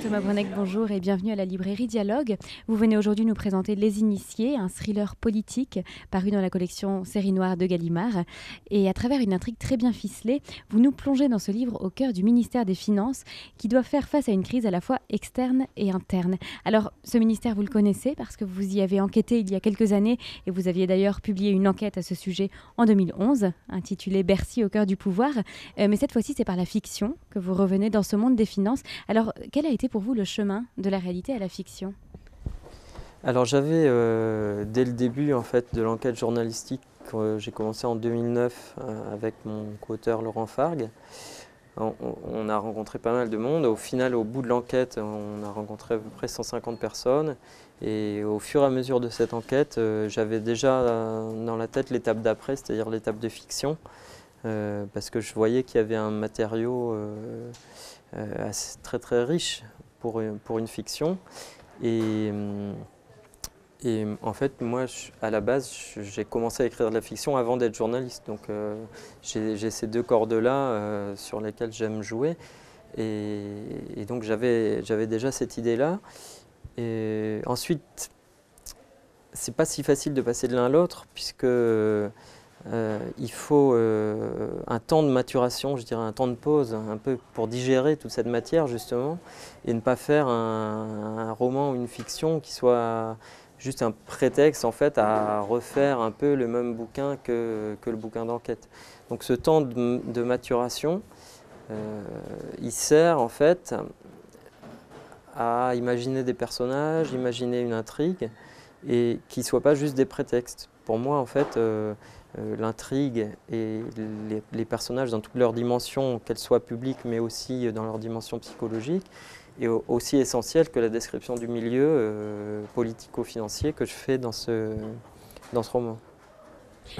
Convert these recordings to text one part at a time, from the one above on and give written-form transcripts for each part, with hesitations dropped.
Thomas Brenneck, bonjour et bienvenue à la librairie Dialogue. Vous venez aujourd'hui nous présenter Les Initiés, un thriller politique paru dans la collection Série Noire de Gallimard. Et à travers une intrigue très bien ficelée, vous nous plongez dans ce livre au cœur du ministère des Finances qui doit faire face à une crise à la fois externe et interne. Alors, ce ministère, vous le connaissez parce que vous y avez enquêté il y a quelques années et vous aviez d'ailleurs publié une enquête à ce sujet en 2011, intitulée Bercy au cœur du pouvoir. Mais cette fois-ci, c'est par la fiction que vous revenez dans ce monde des finances. Alors, quel a été pour vous le chemin de la réalité à la fiction? Alors j'avais, dès le début en fait, de l'enquête journalistique, j'ai commencé en 2009 avec mon co-auteur Laurent Fargue. On a rencontré pas mal de monde. Au final, au bout de l'enquête, on a rencontré à peu près 150 personnes. Et au fur et à mesure de cette enquête, j'avais déjà dans la tête l'étape d'après, c'est-à-dire l'étape de fiction. Parce que je voyais qu'il y avait un matériau très très riche pour une fiction. Et en fait, moi, à la base, j'ai commencé à écrire de la fiction avant d'être journaliste. Donc j'ai ces deux cordes-là sur lesquelles j'aime jouer. Et donc j'avais déjà cette idée-là. Et ensuite, c'est pas si facile de passer de l'un à l'autre, puisque il faut un temps de maturation, je dirais un temps de pause, un peu pour digérer toute cette matière justement, et ne pas faire un roman ou une fiction qui soit juste un prétexte en fait à refaire un peu le même bouquin que le bouquin d'enquête. Donc ce temps de maturation, il sert en fait à imaginer des personnages, imaginer une intrigue, et qui ne soient pas juste des prétextes. Pour moi en fait, l'intrigue et les personnages dans toutes leurs dimensions, qu'elles soient publiques mais aussi dans leur dimension psychologique, est aussi essentielle que la description du milieu politico-financier que je fais dans ce roman.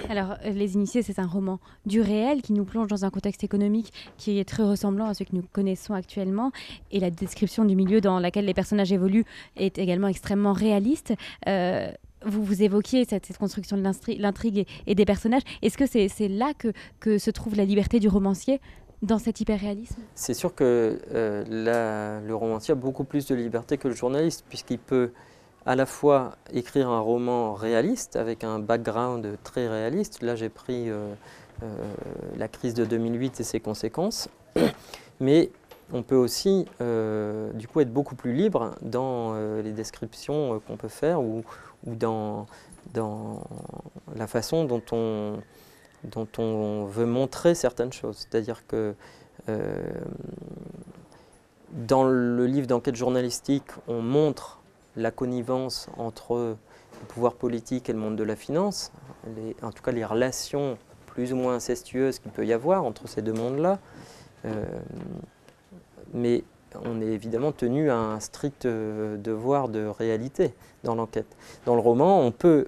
Alors, Les Initiés, c'est un roman du réel qui nous plonge dans un contexte économique qui est très ressemblant à ce que nous connaissons actuellement. Et la description du milieu dans lequel les personnages évoluent est également extrêmement réaliste. Vous évoquiez cette construction de l'intrigue et des personnages. Est-ce que c'est là que se trouve la liberté du romancier dans cet hyperréalisme? C'est sûr que le romancier a beaucoup plus de liberté que le journaliste, puisqu'il peut à la fois écrire un roman réaliste avec un background très réaliste. Là, j'ai pris la crise de 2008 et ses conséquences, mais on peut aussi du coup être beaucoup plus libre dans les descriptions qu'on peut faire ou dans la façon dont on veut montrer certaines choses. C'est-à-dire que dans le livre d'enquête journalistique, on montre la connivence entre le pouvoir politique et le monde de la finance, en tout cas les relations plus ou moins incestueuses qu'il peut y avoir entre ces deux mondes-là. Mais on est évidemment tenu à un strict devoir de réalité dans l'enquête. Dans le roman, on peut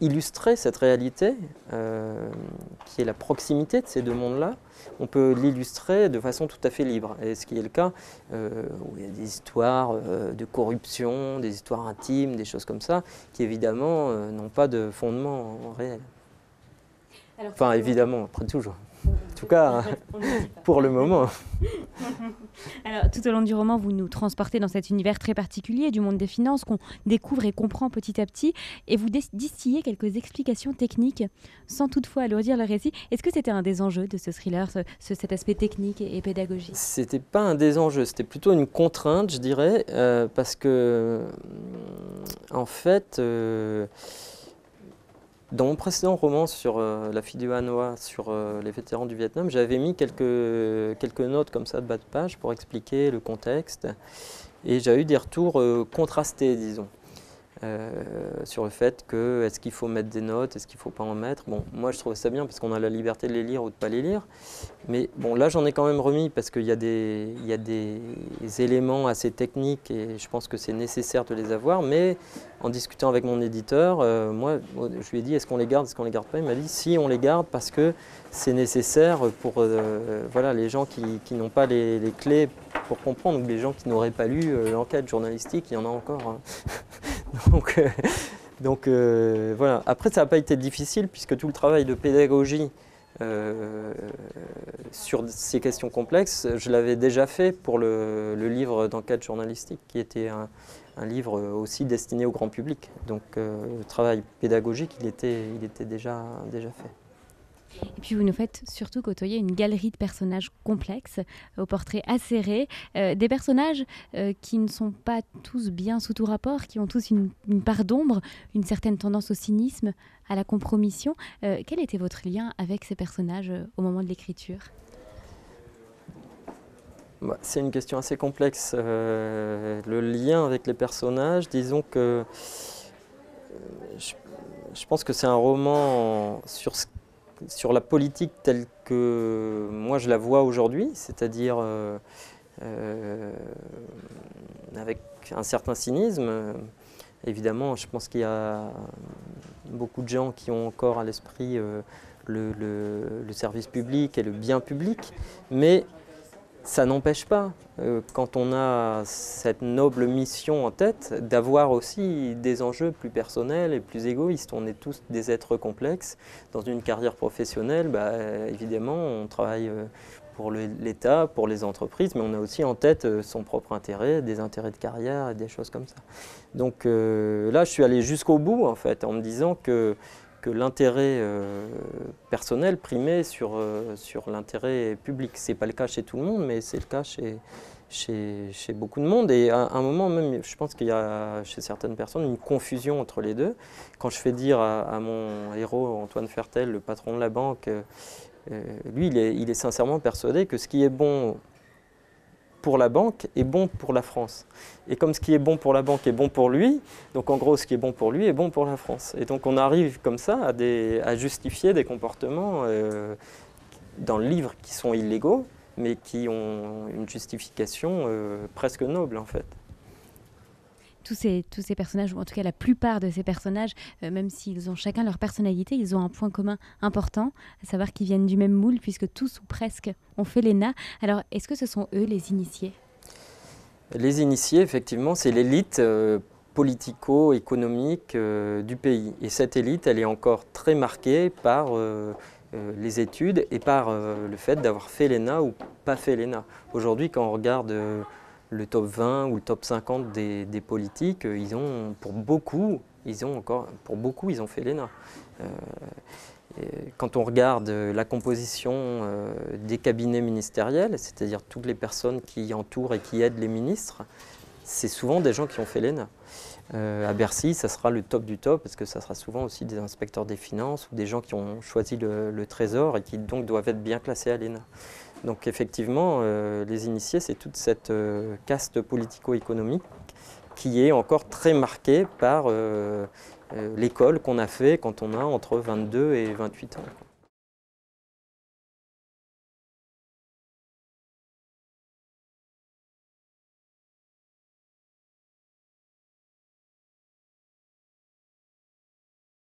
illustrer cette réalité, qui est la proximité de ces deux mondes-là. On peut l'illustrer de façon tout à fait libre, et ce qui est le cas où il y a des histoires de corruption, des histoires intimes, des choses comme ça, qui évidemment n'ont pas de fondement réel. Alors, enfin, évidemment, après toujours. En tout cas, pour le moment. Alors, tout au long du roman, vous nous transportez dans cet univers très particulier du monde des finances qu'on découvre et comprend petit à petit, et vous distillez quelques explications techniques sans toutefois alourdir le récit. Est-ce que c'était un des enjeux de ce thriller, cet aspect technique et pédagogique? C'était pas un des enjeux, c'était plutôt une contrainte, je dirais, parce que, en fait, dans mon précédent roman sur la fille de Hanoï, sur les vétérans du Vietnam, j'avais mis quelques notes comme ça de bas de page pour expliquer le contexte. Et j'ai eu des retours contrastés, disons, sur le fait que est-ce qu'il faut mettre des notes, est-ce qu'il ne faut pas en mettre. Bon, moi je trouvais ça bien parce qu'on a la liberté de les lire ou de ne pas les lire. Mais bon, là j'en ai quand même remis parce qu'il y a des éléments assez techniques et je pense que c'est nécessaire de les avoir. Mais en discutant avec mon éditeur, moi je lui ai dit est-ce qu'on les garde, est-ce qu'on les garde pas. Il m'a dit si, on les garde parce que c'est nécessaire pour voilà, les gens qui n'ont pas les clés pour comprendre, donc les gens qui n'auraient pas lu l'enquête journalistique, il y en a encore. Hein. Donc Donc voilà. Après, ça n'a pas été difficile puisque tout le travail de pédagogie sur ces questions complexes, je l'avais déjà fait pour le livre d'enquête journalistique qui était un livre aussi destiné au grand public. Donc le travail pédagogique, il était déjà fait. Et puis vous nous faites surtout côtoyer une galerie de personnages complexes, au portrait acéré, des personnages qui ne sont pas tous bien sous tout rapport, qui ont tous une part d'ombre, une certaine tendance au cynisme, à la compromission. Quel était votre lien avec ces personnages au moment de l'écriture ? C'est une question assez complexe. Le lien avec les personnages, disons que je pense que c'est un roman sur la politique telle que moi je la vois aujourd'hui, c'est-à-dire avec un certain cynisme. Évidemment, je pense qu'il y a beaucoup de gens qui ont encore à l'esprit le service public et le bien public, mais ça n'empêche pas, quand on a cette noble mission en tête, d'avoir aussi des enjeux plus personnels et plus égoïstes. On est tous des êtres complexes. Dans une carrière professionnelle, évidemment, on travaille pour l'État, pour les entreprises, mais on a aussi en tête son propre intérêt, des intérêts de carrière et des choses comme ça. Donc là, je suis allé jusqu'au bout, en fait, en me disant que l'intérêt personnel primait sur l'intérêt public. Ce n'est pas le cas chez tout le monde, mais c'est le cas chez beaucoup de monde. Et à un moment même, je pense qu'il y a chez certaines personnes une confusion entre les deux. Quand je fais dire à mon héros, Antoine Fertel, le patron de la banque, lui, il est sincèrement persuadé que ce qui est bon pour la banque est bon pour la France. Et comme ce qui est bon pour la banque est bon pour lui, donc en gros ce qui est bon pour lui est bon pour la France. Et donc on arrive comme ça à justifier des comportements dans le livre qui sont illégaux, mais qui ont une justification presque noble en fait. Tous ces personnages, ou en tout cas la plupart de ces personnages, même s'ils ont chacun leur personnalité, ils ont un point commun important, à savoir qu'ils viennent du même moule, puisque tous ou presque ont fait l'ENA. Alors, est-ce que ce sont eux les initiés ? Les initiés, effectivement, c'est l'élite politico-économique du pays. Et cette élite, elle est encore très marquée par les études et par le fait d'avoir fait l'ENA ou pas fait l'ENA. Aujourd'hui, quand on regarde le top 20 ou le top 50 des politiques, pour beaucoup, ils ont fait l'ENA. Quand on regarde la composition des cabinets ministériels, c'est-à-dire toutes les personnes qui entourent et qui aident les ministres, c'est souvent des gens qui ont fait l'ENA. À Bercy, ça sera le top du top, parce que ça sera souvent aussi des inspecteurs des finances ou des gens qui ont choisi le Trésor et qui donc doivent être bien classés à l'ENA. Donc effectivement, les initiés, c'est toute cette caste politico-économique qui est encore très marquée par l'école qu'on a fait quand on a entre 22 et 28 ans.